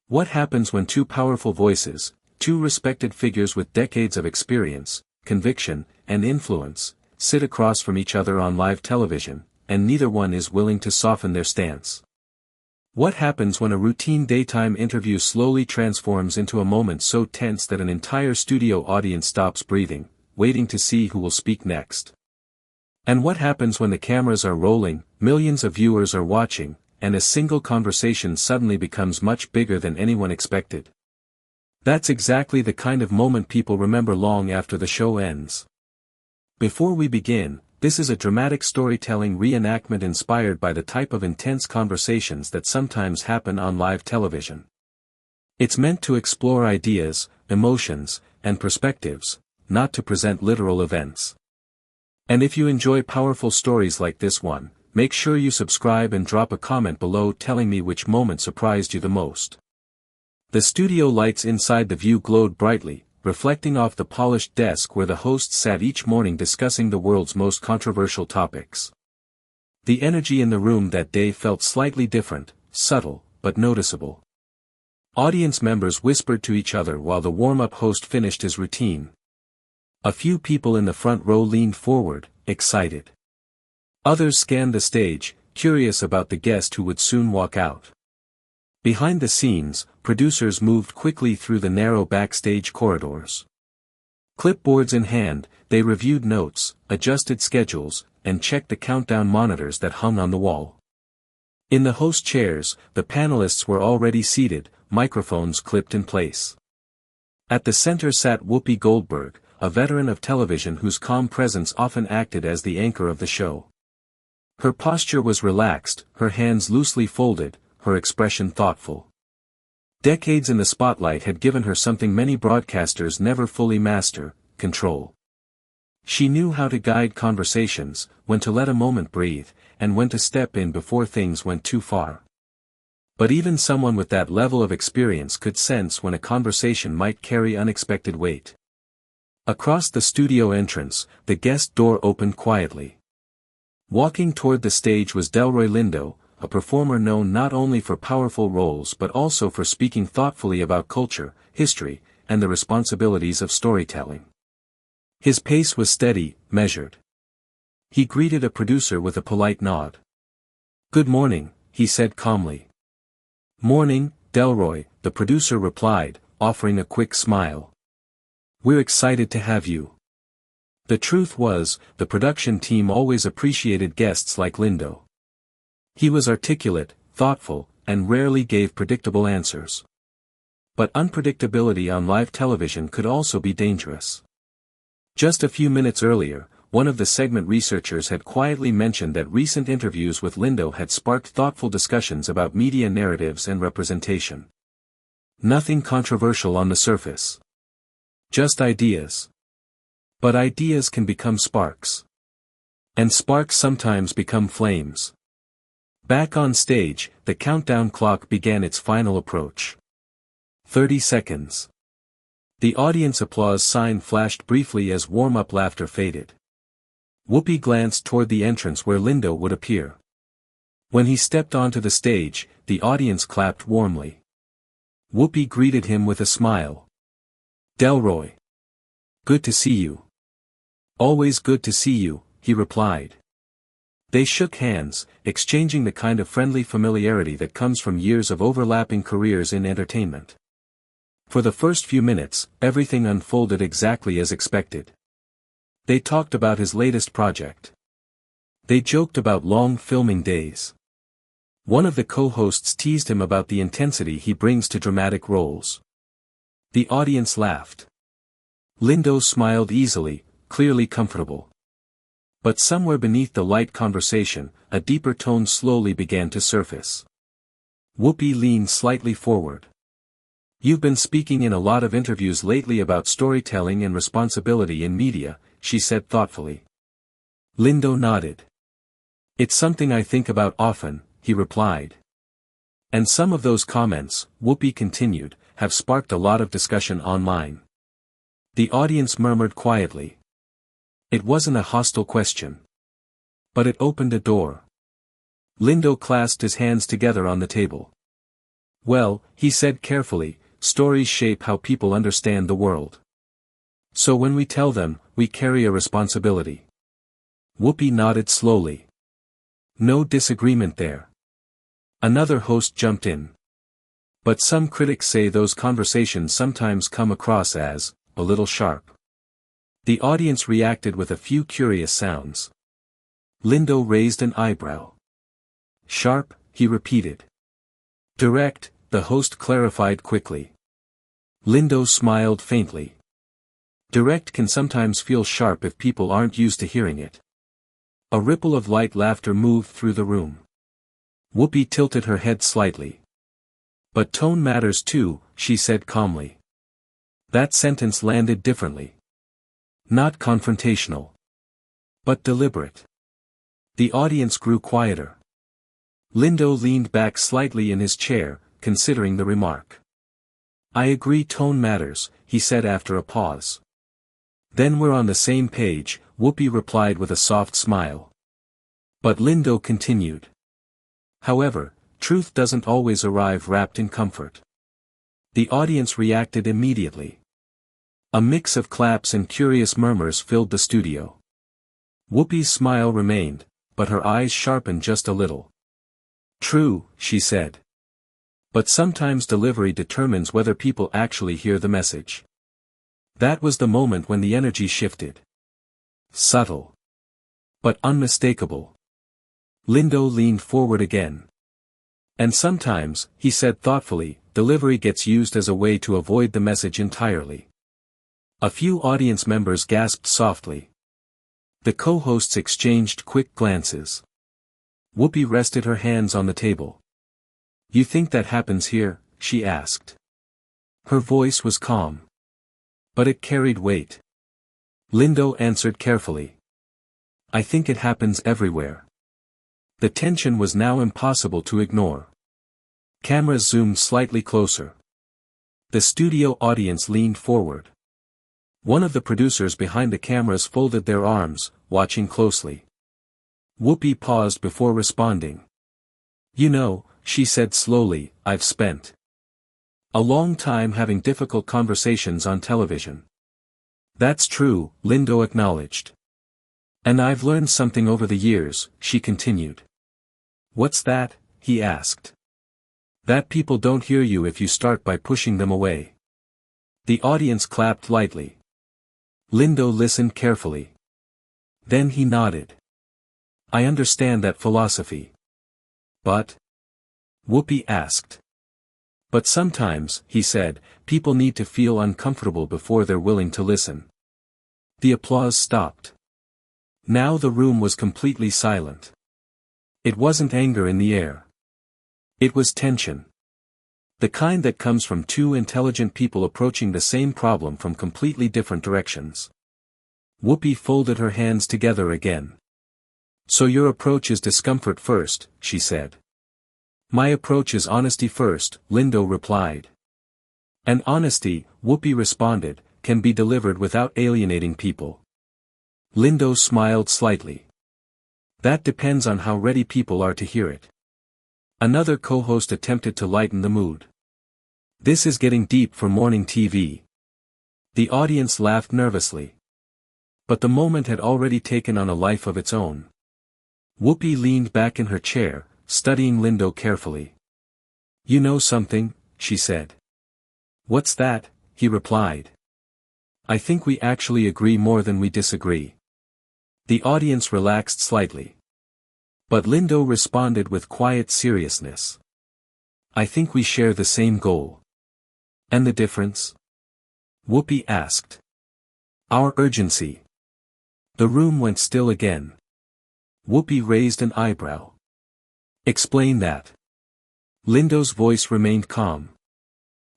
What happens when two powerful voices, two respected figures with decades of experience, conviction, and influence, sit across from each other on live television, and neither one is willing to soften their stance? What happens when a routine daytime interview slowly transforms into a moment so tense that an entire studio audience stops breathing, waiting to see who will speak next? And what happens when the cameras are rolling, millions of viewers are watching, and a single conversation suddenly becomes much bigger than anyone expected? That's exactly the kind of moment people remember long after the show ends. Before we begin, this is a dramatic storytelling reenactment inspired by the type of intense conversations that sometimes happen on live television. It's meant to explore ideas, emotions, and perspectives, not to present literal events. And if you enjoy powerful stories like this one, make sure you subscribe and drop a comment below telling me which moment surprised you the most. The studio lights inside the view glowed brightly, reflecting off the polished desk where the hosts sat each morning discussing the world's most controversial topics. The energy in the room that day felt slightly different, subtle, but noticeable. Audience members whispered to each other while the warm-up host finished his routine. A few people in the front row leaned forward, excited. Others scanned the stage, curious about the guest who would soon walk out. Behind the scenes, producers moved quickly through the narrow backstage corridors. Clipboards in hand, they reviewed notes, adjusted schedules, and checked the countdown monitors that hung on the wall. In the host chairs, the panelists were already seated, microphones clipped in place. At the center sat Whoopi Goldberg, a veteran of television whose calm presence often acted as the anchor of the show. Her posture was relaxed, her hands loosely folded, her expression thoughtful. Decades in the spotlight had given her something many broadcasters never fully master: control. She knew how to guide conversations, when to let a moment breathe, and when to step in before things went too far. But even someone with that level of experience could sense when a conversation might carry unexpected weight. Across the studio entrance, the guest door opened quietly. Walking toward the stage was Delroy Lindo, a performer known not only for powerful roles but also for speaking thoughtfully about culture, history, and the responsibilities of storytelling. His pace was steady, measured. He greeted a producer with a polite nod. "Good morning," he said calmly. "Morning, Delroy," the producer replied, offering a quick smile. "We're excited to have you." The truth was, the production team always appreciated guests like Lindo. He was articulate, thoughtful, and rarely gave predictable answers. But unpredictability on live television could also be dangerous. Just a few minutes earlier, one of the segment researchers had quietly mentioned that recent interviews with Lindo had sparked thoughtful discussions about media narratives and representation. Nothing controversial on the surface. Just ideas. But ideas can become sparks. And sparks sometimes become flames. Back on stage, the countdown clock began its final approach. 30 seconds. The audience applause sign flashed briefly as warm-up laughter faded. Whoopi glanced toward the entrance where Lindo would appear. When he stepped onto the stage, the audience clapped warmly. Whoopi greeted him with a smile. "Delroy. Good to see you." "Always good to see you," he replied. They shook hands, exchanging the kind of friendly familiarity that comes from years of overlapping careers in entertainment. For the first few minutes, everything unfolded exactly as expected. They talked about his latest project. They joked about long filming days. One of the co-hosts teased him about the intensity he brings to dramatic roles. The audience laughed. Lindo smiled easily, clearly comfortable. But somewhere beneath the light conversation, a deeper tone slowly began to surface. Whoopi leaned slightly forward. "You've been speaking in a lot of interviews lately about storytelling and responsibility in media," she said thoughtfully. Lindo nodded. "It's something I think about often," he replied. "And some of those comments," Whoopi continued, "have sparked a lot of discussion online." The audience murmured quietly. It wasn't a hostile question. But it opened a door. Lindo clasped his hands together on the table. Well, he said carefully, stories shape how people understand the world. So when we tell them, we carry a responsibility. Whoopi nodded slowly. No disagreement there. Another host jumped in. But some critics say those conversations sometimes come across as a little sharp. The audience reacted with a few curious sounds. Lindo raised an eyebrow. Sharp, he repeated. Direct, the host clarified quickly. Lindo smiled faintly. Direct can sometimes feel sharp if people aren't used to hearing it. A ripple of light laughter moved through the room. Whoopi tilted her head slightly. But tone matters too, she said calmly. That sentence landed differently. Not confrontational. But deliberate. The audience grew quieter. Lindo leaned back slightly in his chair, considering the remark. I agree tone matters, he said after a pause. Then we're on the same page, Whoopi replied with a soft smile. But Lindo continued. However, truth doesn't always arrive wrapped in comfort. The audience reacted immediately. A mix of claps and curious murmurs filled the studio. Whoopi's smile remained, but her eyes sharpened just a little. True, she said. But sometimes delivery determines whether people actually hear the message. That was the moment when the energy shifted. Subtle. But unmistakable. Lindo leaned forward again. And sometimes, he said thoughtfully, delivery gets used as a way to avoid the message entirely. A few audience members gasped softly. The co-hosts exchanged quick glances. Whoopi rested her hands on the table. You think that happens here? She asked. Her voice was calm. But it carried weight. Lindo answered carefully. I think it happens everywhere. The tension was now impossible to ignore. Cameras zoomed slightly closer. The studio audience leaned forward. One of the producers behind the cameras folded their arms, watching closely. Whoopi paused before responding. You know, she said slowly, I've spent a long time having difficult conversations on television. That's true, Lindo acknowledged. And I've learned something over the years, she continued. What's that? He asked. That people don't hear you if you start by pushing them away. The audience clapped lightly. Lindo listened carefully. Then he nodded. I understand that philosophy. But? Whoopi asked. But sometimes, he said, people need to feel uncomfortable before they're willing to listen. The applause stopped. Now the room was completely silent. It wasn't anger in the air. It was tension. The kind that comes from two intelligent people approaching the same problem from completely different directions. Whoopi folded her hands together again. So your approach is discomfort first, she said. My approach is honesty first, Lindo replied. And honesty, Whoopi responded, can be delivered without alienating people. Lindo smiled slightly. That depends on how ready people are to hear it. Another co-host attempted to lighten the mood. This is getting deep for morning TV. The audience laughed nervously. But the moment had already taken on a life of its own. Whoopi leaned back in her chair, studying Lindo carefully. You know something, she said. What's that? He replied. I think we actually agree more than we disagree. The audience relaxed slightly. But Lindo responded with quiet seriousness. I think we share the same goal. And the difference? Whoopi asked. Our urgency. The room went still again. Whoopi raised an eyebrow. Explain that. Lindo's voice remained calm.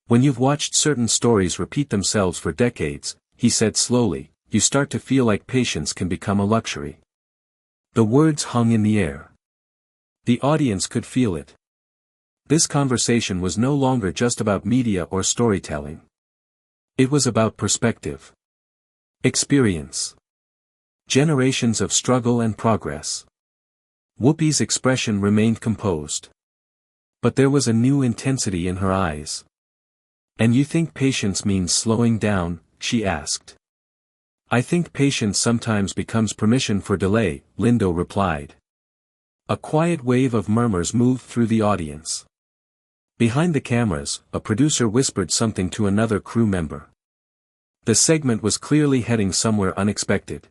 When you've watched certain stories repeat themselves for decades, he said slowly, you start to feel like patience can become a luxury. The words hung in the air. The audience could feel it. This conversation was no longer just about media or storytelling. It was about perspective. Experience. Generations of struggle and progress. Whoopi's expression remained composed. But there was a new intensity in her eyes. "And you think patience means slowing down?" she asked. "I think patience sometimes becomes permission for delay," Lindo replied. A quiet wave of murmurs moved through the audience. Behind the cameras, a producer whispered something to another crew member. The segment was clearly heading somewhere unexpected.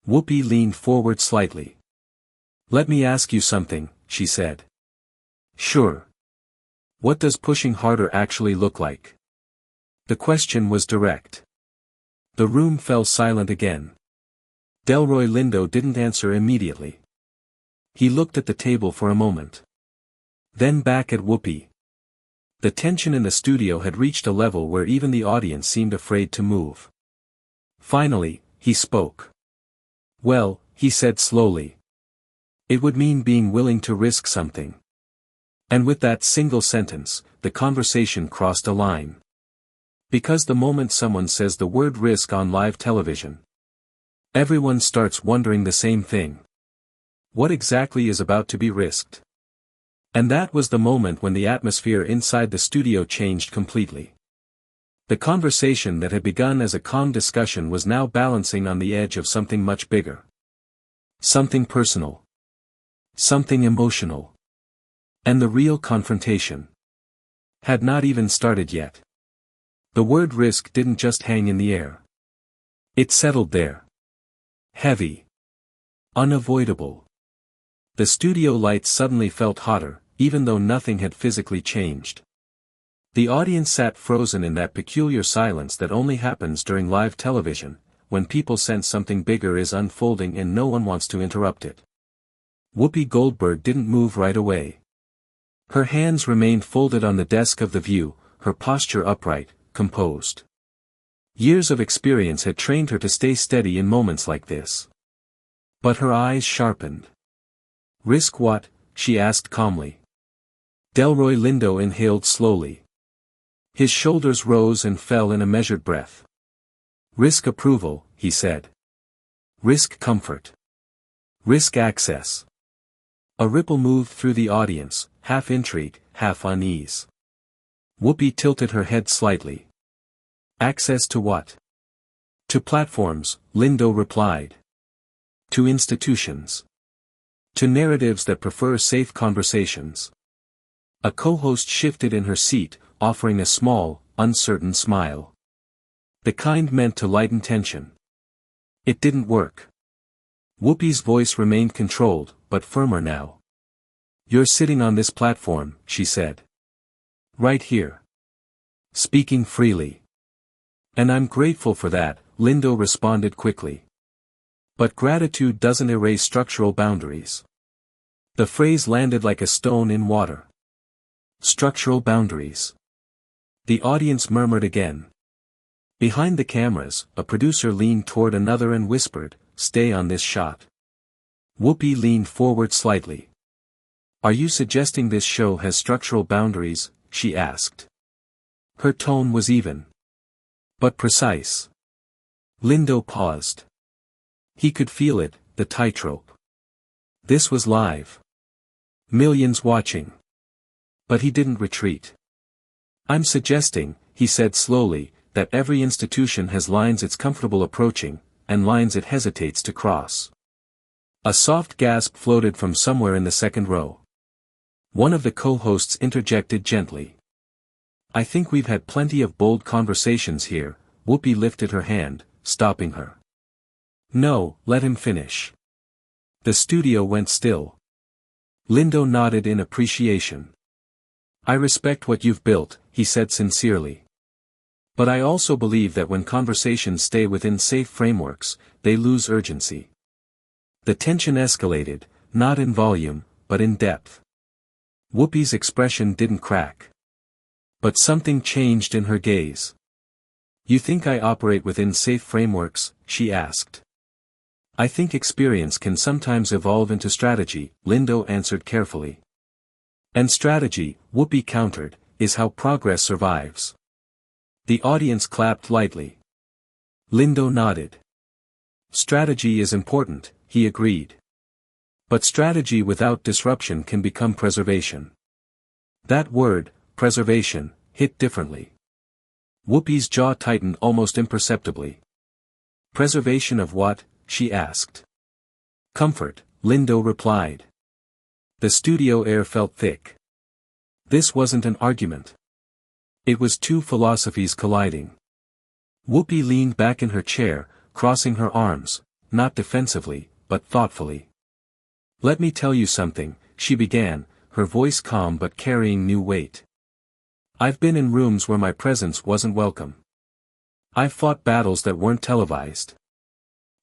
Whoopi leaned forward slightly. "Let me ask you something," she said. "Sure. What does pushing harder actually look like?" The question was direct. The room fell silent again. Delroy Lindo didn't answer immediately. He looked at the table for a moment. Then back at Whoopi. The tension in the studio had reached a level where even the audience seemed afraid to move. Finally, he spoke. "Well," he said slowly. "It would mean being willing to risk something." And with that single sentence, the conversation crossed a line. Because the moment someone says the word risk on live television, everyone starts wondering the same thing. What exactly is about to be risked? And that was the moment when the atmosphere inside the studio changed completely. The conversation that had begun as a calm discussion was now balancing on the edge of something much bigger. Something personal. Something emotional. And the real confrontation had not even started yet. The word risk didn't just hang in the air. It settled there. Heavy. Unavoidable. The studio lights suddenly felt hotter, even though nothing had physically changed. The audience sat frozen in that peculiar silence that only happens during live television, when people sense something bigger is unfolding and no one wants to interrupt it. Whoopi Goldberg didn't move right away. Her hands remained folded on the desk of The View, her posture upright, composed. Years of experience had trained her to stay steady in moments like this. But her eyes sharpened. "Risk what?" she asked calmly. Delroy Lindo inhaled slowly. His shoulders rose and fell in a measured breath. "Risk approval," he said. "Risk comfort. Risk access." A ripple moved through the audience, half intrigue, half unease. Whoopi tilted her head slightly. "Access to what?" "To platforms," Lindo replied. "To institutions. To narratives that prefer safe conversations." A co-host shifted in her seat, offering a small, uncertain smile. The kind meant to lighten tension. It didn't work. Whoopi's voice remained controlled, but firmer now. "You're sitting on this platform," she said. "Right here. Speaking freely. And I'm grateful for that," Lindo responded quickly. "But gratitude doesn't erase structural boundaries." The phrase landed like a stone in water. Structural boundaries. The audience murmured again. Behind the cameras, a producer leaned toward another and whispered, "Stay on this shot." Whoopi leaned forward slightly. "Are you suggesting this show has structural boundaries?" she asked. Her tone was even. But precise. Lindo paused. He could feel it, the tightrope. This was live. Millions watching. But he didn't retreat. "I'm suggesting," he said slowly, "that every institution has lines it's comfortable approaching, and lines it hesitates to cross." A soft gasp floated from somewhere in the second row. One of the co-hosts interjected gently. "I think we've had plenty of bold conversations here." Whoopi lifted her hand, stopping her. "No, let him finish." The studio went still. Lindo nodded in appreciation. "I respect what you've built," he said sincerely. "But I also believe that when conversations stay within safe frameworks, they lose urgency." The tension escalated, not in volume, but in depth. Whoopi's expression didn't crack. But something changed in her gaze. "You think I operate within safe frameworks?" she asked. "I think experience can sometimes evolve into strategy," Lindo answered carefully. "And strategy," Whoopi countered, "is how progress survives." The audience clapped lightly. Lindo nodded. "Strategy is important," he agreed. "But strategy without disruption can become preservation." That word, preservation, hit differently. Whoopi's jaw tightened almost imperceptibly. Preservation of what? She asked. Comfort, Lindo replied. The studio air felt thick. This wasn't an argument. It was two philosophies colliding. Whoopi leaned back in her chair, crossing her arms, not defensively, but thoughtfully. Let me tell you something, she began, her voice calm but carrying new weight. I've been in rooms where my presence wasn't welcome. I've fought battles that weren't televised.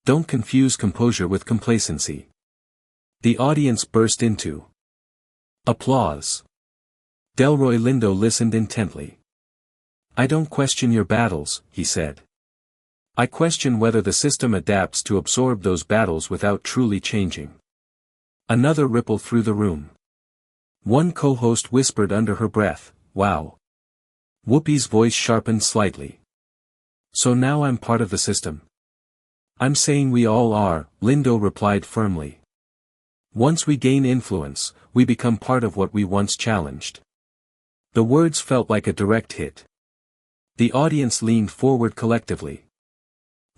Don't confuse composure with complacency. The audience burst into applause. Delroy Lindo listened intently. I don't question your battles, he said. I question whether the system adapts to absorb those battles without truly changing. Another ripple through the room. One co-host whispered under her breath, wow. Whoopi's voice sharpened slightly. So now I'm part of the system. I'm saying we all are, Lindo replied firmly. Once we gain influence, we become part of what we once challenged. The words felt like a direct hit. The audience leaned forward collectively.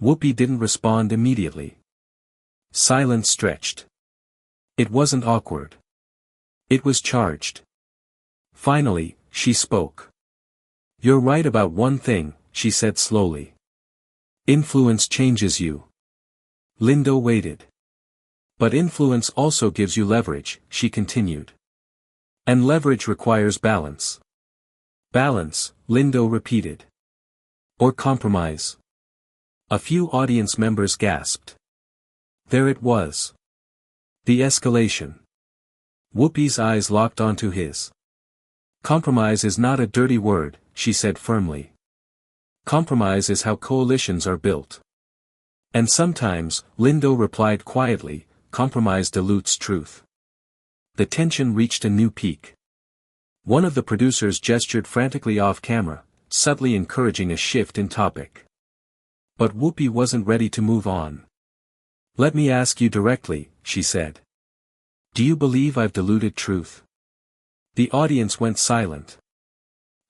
Whoopi didn't respond immediately. Silence stretched. It wasn't awkward. It was charged. Finally, she spoke. You're right about one thing, she said slowly. Influence changes you. Lindo waited. But influence also gives you leverage, she continued. And leverage requires balance. Balance, Lindo repeated. Or compromise. A few audience members gasped. There it was. The escalation. Whoopi's eyes locked onto his. Compromise is not a dirty word, she said firmly. Compromise is how coalitions are built. And sometimes, Lindo replied quietly, compromise dilutes truth. The tension reached a new peak. One of the producers gestured frantically off camera, subtly encouraging a shift in topic. But Whoopi wasn't ready to move on. Let me ask you directly, she said. Do you believe I've diluted truth? The audience went silent.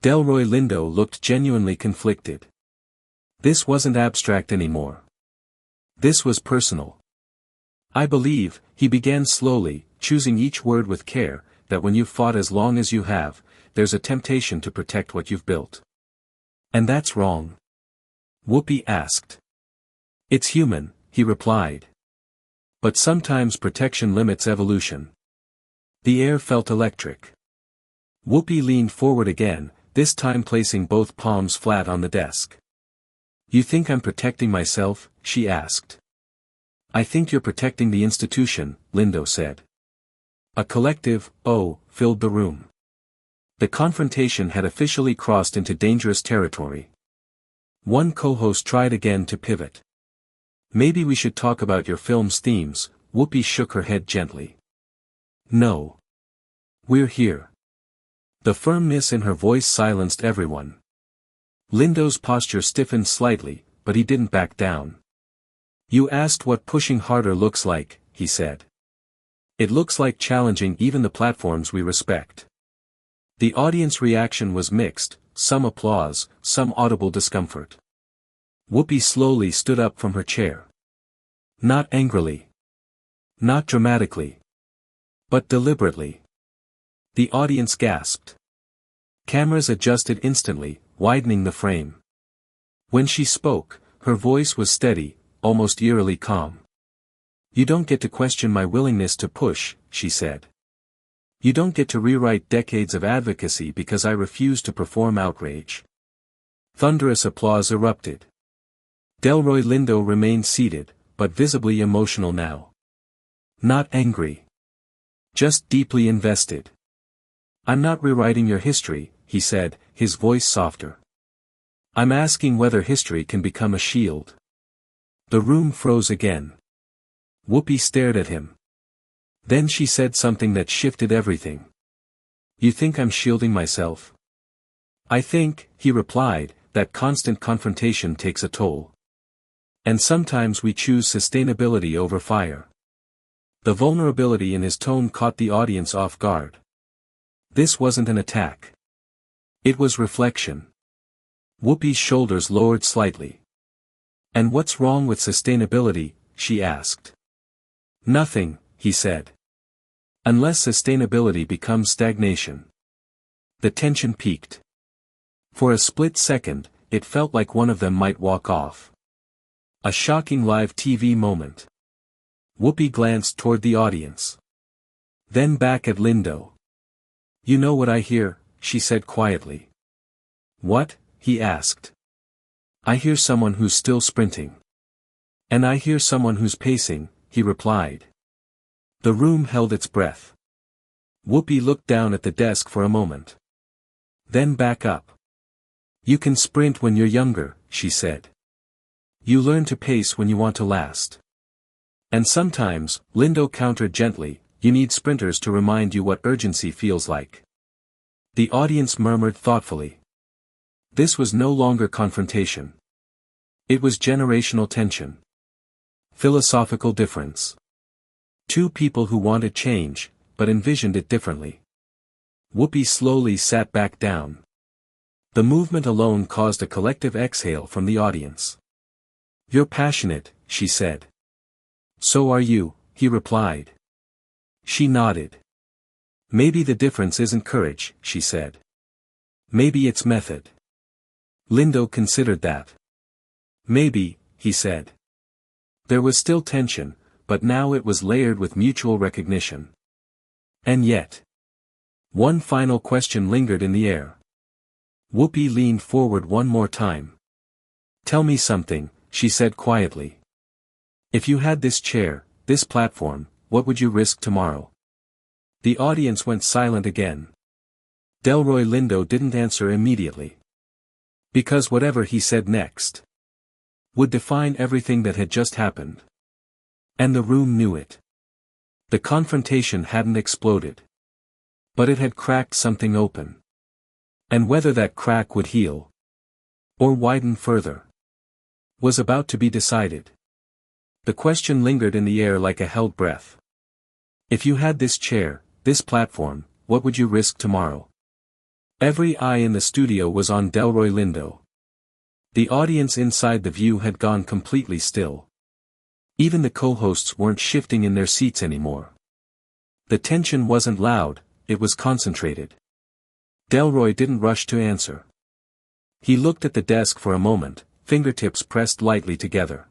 Delroy Lindo looked genuinely conflicted. This wasn't abstract anymore. This was personal. I believe, he began slowly, choosing each word with care, that when you've fought as long as you have, there's a temptation to protect what you've built. And that's wrong. Whoopi asked. It's human, he replied. But sometimes protection limits evolution. The air felt electric. Whoopi leaned forward again, this time placing both palms flat on the desk. You think I'm protecting myself? She asked. I think you're protecting the institution, Lindo said. A collective, oh, filled the room. The confrontation had officially crossed into dangerous territory. One co-host tried again to pivot. Maybe we should talk about your film's themes, Whoopi shook her head gently. No. We're here. The firmness in her voice silenced everyone. Lindo's posture stiffened slightly, but he didn't back down. You asked what pushing harder looks like, he said. It looks like challenging even the platforms we respect. The audience reaction was mixed, some applause, some audible discomfort. Whoopi slowly stood up from her chair. Not angrily. Not dramatically. But deliberately. The audience gasped. Cameras adjusted instantly, widening the frame. When she spoke, her voice was steady, almost eerily calm. You don't get to question my willingness to push, she said. You don't get to rewrite decades of advocacy because I refuse to perform outrage. Thunderous applause erupted. Delroy Lindo remained seated, but visibly emotional now. Not angry. Just deeply invested. I'm not rewriting your history, he said, his voice softer. I'm asking whether history can become a shield. The room froze again. Whoopi stared at him. Then she said something that shifted everything. You think I'm shielding myself? I think, he replied, that constant confrontation takes a toll. And sometimes we choose sustainability over fire. The vulnerability in his tone caught the audience off guard. This wasn't an attack. It was reflection. Whoopi's shoulders lowered slightly. And what's wrong with sustainability? She asked. Nothing, he said. Unless sustainability becomes stagnation. The tension peaked. For a split second, it felt like one of them might walk off. A shocking live TV moment. Whoopi glanced toward the audience. Then back at Lindo. You know what I hear, she said quietly. What? He asked. I hear someone who's still sprinting. And I hear someone who's pacing, he replied. The room held its breath. Whoopi looked down at the desk for a moment. Then back up. You can sprint when you're younger, she said. You learn to pace when you want to last. And sometimes, Lindo countered gently, you need sprinters to remind you what urgency feels like. The audience murmured thoughtfully. This was no longer confrontation. It was generational tension. Philosophical difference. Two people who wanted change, but envisioned it differently. Whoopi slowly sat back down. The movement alone caused a collective exhale from the audience. You're passionate, she said. So are you, he replied. She nodded. Maybe the difference isn't courage, she said. Maybe it's method. Lindo considered that. Maybe, he said. There was still tension, but now it was layered with mutual recognition. And yet. One final question lingered in the air. Whoopi leaned forward one more time. Tell me something, she said quietly. If you had this chair, this platform, what would you risk tomorrow? The audience went silent again. Delroy Lindo didn't answer immediately. Because whatever he said next would define everything that had just happened. And the room knew it. The confrontation hadn't exploded. But it had cracked something open. And whether that crack would heal or widen further was about to be decided. The question lingered in the air like a held breath. If you had this chair, this platform, what would you risk tomorrow? Every eye in the studio was on Delroy Lindo. The audience inside the view had gone completely still. Even the co-hosts weren't shifting in their seats anymore. The tension wasn't loud, it was concentrated. Delroy didn't rush to answer. He looked at the desk for a moment, fingertips pressed lightly together.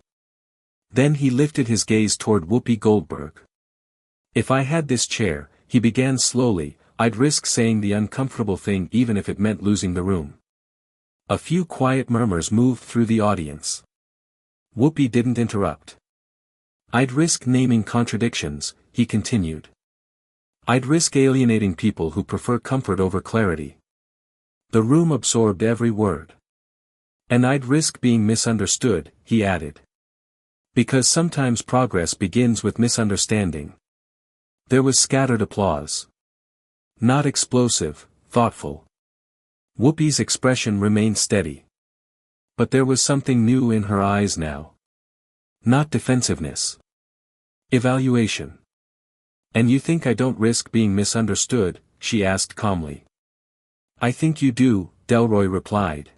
Then he lifted his gaze toward Whoopi Goldberg. If I had this chair, he began slowly, I'd risk saying the uncomfortable thing even if it meant losing the room. A few quiet murmurs moved through the audience. Whoopi didn't interrupt. I'd risk naming contradictions, he continued. I'd risk alienating people who prefer comfort over clarity. The room absorbed every word. And I'd risk being misunderstood, he added. Because sometimes progress begins with misunderstanding. There was scattered applause. Not explosive, thoughtful. Whoopi's expression remained steady. But there was something new in her eyes now. Not defensiveness. Evaluation. And you think I don't risk being misunderstood? She asked calmly. I think you do, Delroy replied.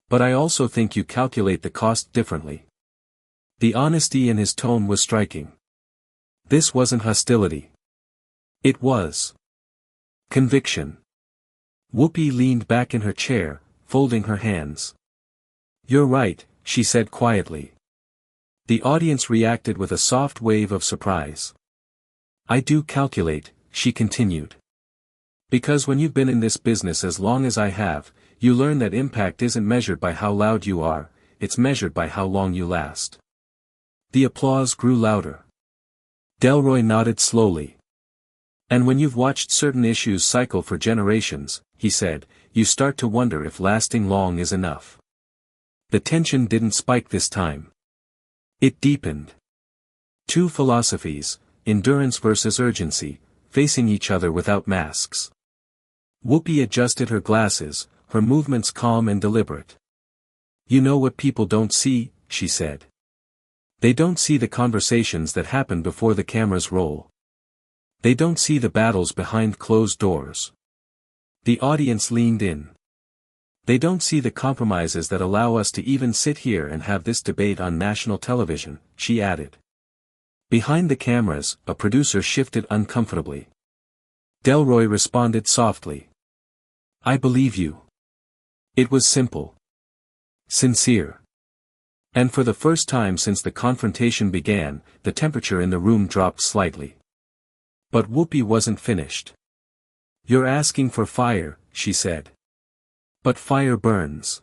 But I also think you calculate the cost differently. The honesty in his tone was striking. This wasn't hostility. It was conviction. Whoopi leaned back in her chair, folding her hands. You're right, she said quietly. The audience reacted with a soft wave of surprise. I do calculate, she continued. Because when you've been in this business as long as I have, you learn that impact isn't measured by how loud you are, it's measured by how long you last. The applause grew louder. Delroy nodded slowly. And when you've watched certain issues cycle for generations, he said, you start to wonder if lasting long is enough. The tension didn't spike this time. It deepened. Two philosophies, endurance versus urgency, facing each other without masks. Whoopi adjusted her glasses, her movements calm and deliberate. You know what people don't see, she said. They don't see the conversations that happen before the cameras roll. They don't see the battles behind closed doors. The audience leaned in. They don't see the compromises that allow us to even sit here and have this debate on national television, she added. Behind the cameras, a producer shifted uncomfortably. Delroy responded softly. I believe you. It was simple. Sincere. And for the first time since the confrontation began, the temperature in the room dropped slightly. But Whoopi wasn't finished. You're asking for fire, she said. But fire burns.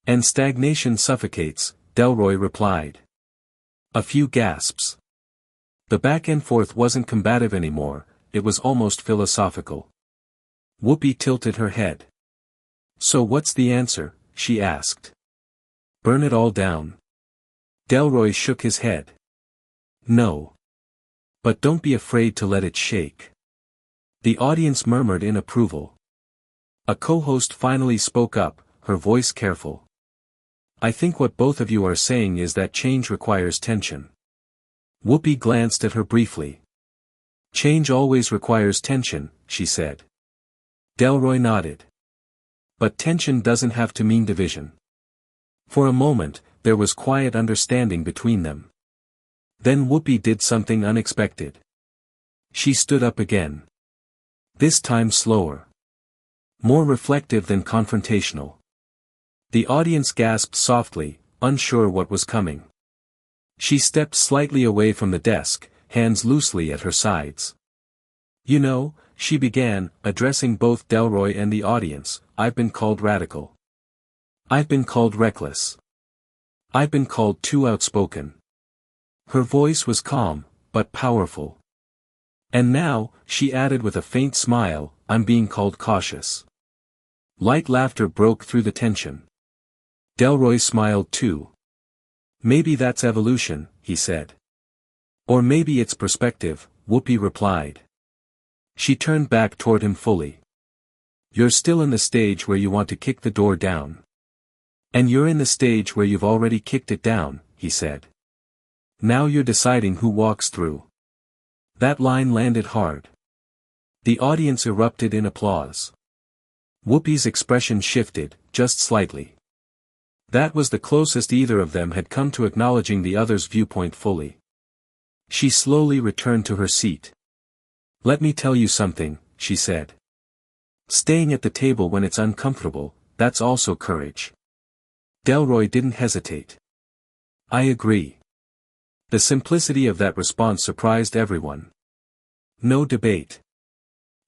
And stagnation suffocates, Delroy replied. A few gasps. The back and forth wasn't combative anymore, it was almost philosophical. Whoopi tilted her head. So what's the answer, she asked. Burn it all down. Delroy shook his head. No. But don't be afraid to let it shake. The audience murmured in approval. A co-host finally spoke up, her voice careful. I think what both of you are saying is that change requires tension. Whoopi glanced at her briefly. Change always requires tension, she said. Delroy nodded. But tension doesn't have to mean division. For a moment, there was quiet understanding between them. Then Whoopi did something unexpected. She stood up again. This time slower. More reflective than confrontational. The audience gasped softly, unsure what was coming. She stepped slightly away from the desk, hands loosely at her sides. You know, she began, addressing both Delroy and the audience, I've been called radical. I've been called reckless. I've been called too outspoken. Her voice was calm, but powerful. And now, she added with a faint smile, I'm being called cautious. Light laughter broke through the tension. Delroy smiled too. Maybe that's evolution, he said. Or maybe it's perspective, Whoopi replied. She turned back toward him fully. You're still in the stage where you want to kick the door down. And you're in the stage where you've already kicked it down, he said. Now you're deciding who walks through. That line landed hard. The audience erupted in applause. Whoopi's expression shifted, just slightly. That was the closest either of them had come to acknowledging the other's viewpoint fully. She slowly returned to her seat. Let me tell you something, she said. Staying at the table when it's uncomfortable, that's also courage. Delroy didn't hesitate. I agree. The simplicity of that response surprised everyone. No debate.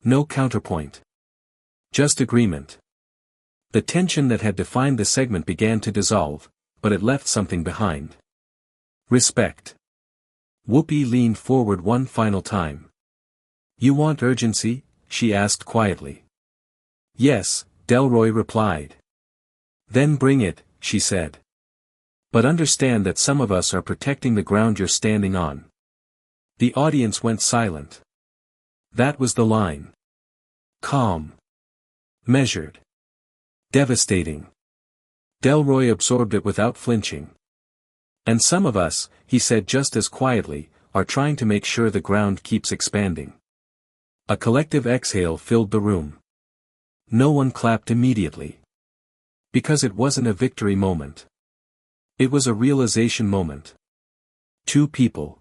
No counterpoint. Just agreement. The tension that had defined the segment began to dissolve, but it left something behind. Respect. Whoopi leaned forward one final time. You want urgency? She asked quietly. Yes, Delroy replied. Then bring it, she said. But understand that some of us are protecting the ground you're standing on. The audience went silent. That was the line. Calm. Measured. Devastating. Delroy absorbed it without flinching. And some of us, he said just as quietly, are trying to make sure the ground keeps expanding. A collective exhale filled the room. No one clapped immediately. Because it wasn't a victory moment. It was a realization moment. Two people.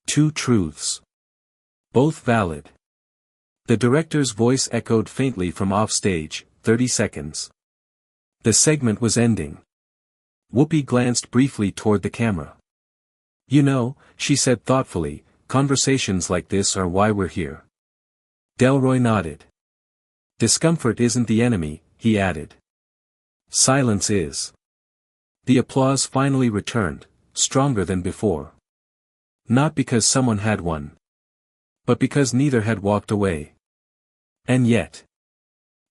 Two truths. Both valid. The director's voice echoed faintly from offstage, 30 seconds. The segment was ending. Whoopi glanced briefly toward the camera. You know, she said thoughtfully, conversations like this are why we're here. Delroy nodded. Discomfort isn't the enemy, he added. Silence is. The applause finally returned, stronger than before. Not because someone had won. But because neither had walked away. And yet.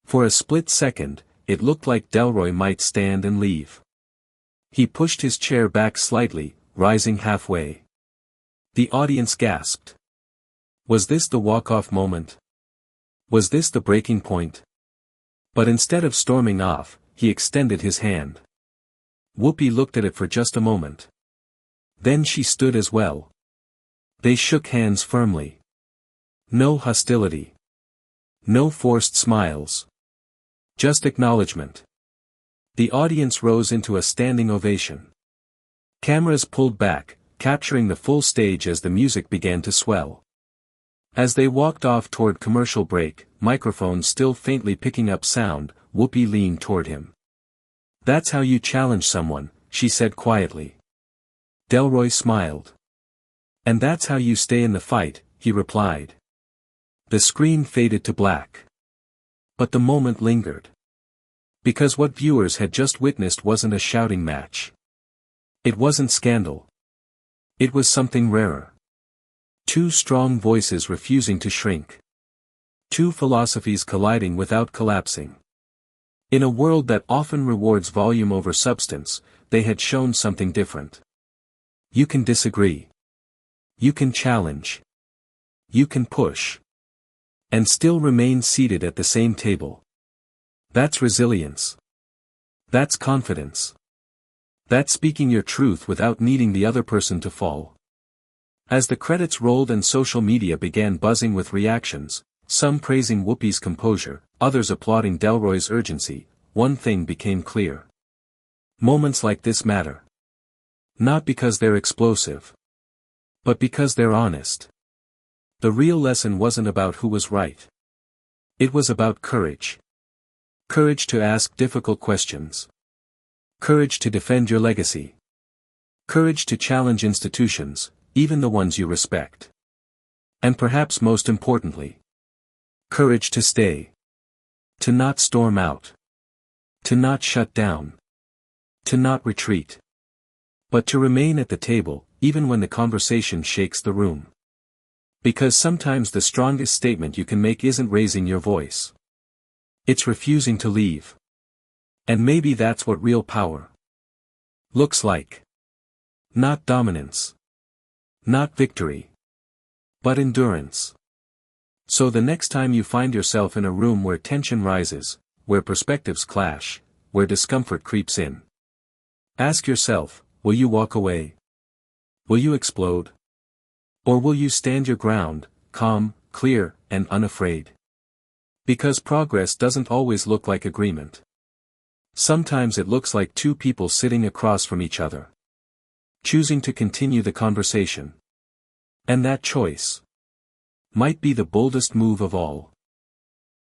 For a split second, it looked like Delroy might stand and leave. He pushed his chair back slightly, rising halfway. The audience gasped. Was this the walk-off moment? Was this the breaking point? But instead of storming off, he extended his hand. Whoopi looked at it for just a moment. Then she stood as well. They shook hands firmly. No hostility. No forced smiles. Just acknowledgement. The audience rose into a standing ovation. Cameras pulled back, capturing the full stage as the music began to swell. As they walked off toward commercial break, microphones still faintly picking up sound, Whoopi leaned toward him. "That's how you challenge someone," she said quietly. Delroy smiled. "And that's how you stay in the fight," he replied. The screen faded to black. But the moment lingered. Because what viewers had just witnessed wasn't a shouting match. It wasn't scandal. It was something rarer. Two strong voices refusing to shrink. Two philosophies colliding without collapsing. In a world that often rewards volume over substance, they had shown something different. You can disagree. You can challenge. You can push. And still remain seated at the same table. That's resilience. That's confidence. That's speaking your truth without needing the other person to fall. As the credits rolled and social media began buzzing with reactions, some praising Whoopi's composure, others applauding Delroy's urgency, one thing became clear. Moments like this matter. Not because they're explosive. But because they're honest. The real lesson wasn't about who was right. It was about courage. Courage to ask difficult questions. Courage to defend your legacy. Courage to challenge institutions, even the ones you respect. And perhaps most importantly, courage to stay. To not storm out. To not shut down. To not retreat. But to remain at the table, even when the conversation shakes the room. Because sometimes the strongest statement you can make isn't raising your voice. It's refusing to leave. And maybe that's what real power looks like. Not dominance. Not victory. But endurance. So the next time you find yourself in a room where tension rises, where perspectives clash, where discomfort creeps in, ask yourself, will you walk away? Will you explode? Or will you stand your ground, calm, clear, and unafraid? Because progress doesn't always look like agreement. Sometimes it looks like two people sitting across from each other, choosing to continue the conversation. And that choice might be the boldest move of all.